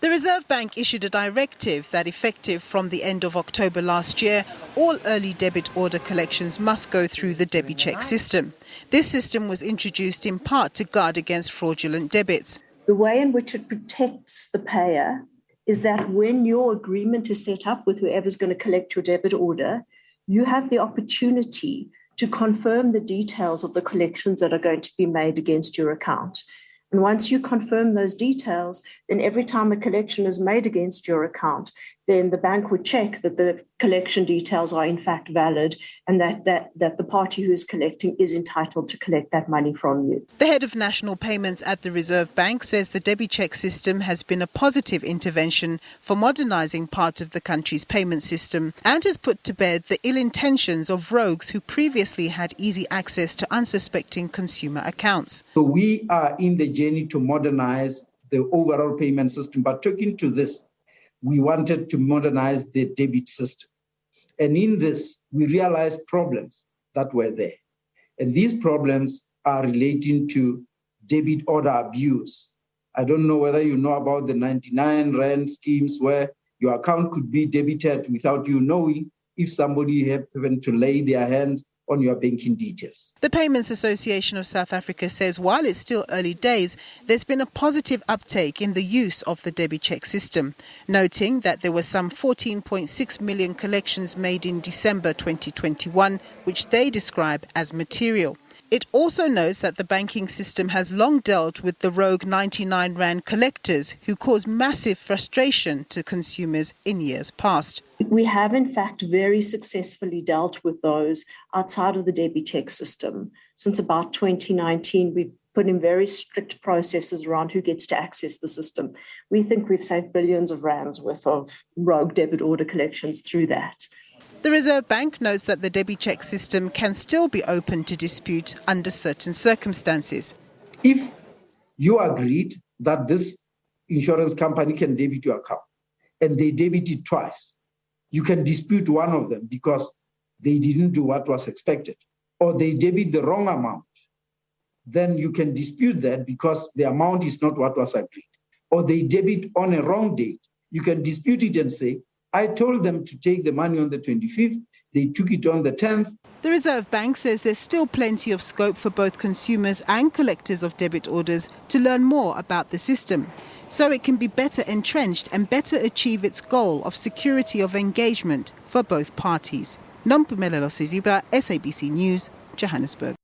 The Reserve Bank issued a directive that, effective from the end of October last year, all early debit order collections must go through the DebiCheck system. This system was introduced in part to guard against fraudulent debits. The way in which it protects the payer is that when your agreement is set up with whoever's going to collect your debit order, you have the opportunity to confirm the details of the collections that are going to be made against your account. And once you confirm those details, then every time a collection is made against your account, then the bank would check that the collection details are in fact valid and that the party who is collecting is entitled to collect that money from you. The head of national payments at the Reserve Bank says the DebiCheck system has been a positive intervention for modernising part of the country's payment system and has put to bed the ill intentions of rogues who previously had easy access to unsuspecting consumer accounts. So we are in the journey to modernize the overall payment system. But talking to this, we wanted to modernize the debit system. And in this, we realized problems that were there. And these problems are relating to debit order abuse. I don't know whether you know about the 99 Rand schemes where your account could be debited without you knowing if somebody happened to lay their hands on your banking details. The Payments Association of South Africa says while it's still early days, there's been a positive uptake in the use of the DebiCheck system, noting that there were some 14.6 million collections made in December 2021, which they describe as material. It also notes that the banking system has long dealt with the rogue 99 Rand collectors who cause massive frustration to consumers in years past. We have, in fact, very successfully dealt with those outside of the DebiCheck system. Since about 2019, we've put in very strict processes around who gets to access the system. We think we've saved billions of rands worth of rogue debit order collections through that. The Reserve Bank notes that the DebiCheck system can still be open to dispute under certain circumstances. If you agreed that this insurance company can debit your account and they debit it twice, you can dispute one of them because they didn't do what was expected, or they debit the wrong amount. Then you can dispute that because the amount is not what was agreed. Or they debit on a wrong date. You can dispute it and say, I told them to take the money on the 25th, they took it on the 10th. The Reserve Bank says there's still plenty of scope for both consumers and collectors of debit orders to learn more about the system, so it can be better entrenched and better achieve its goal of security of engagement for both parties. Nompumelelo Sizibra, SABC News, Johannesburg.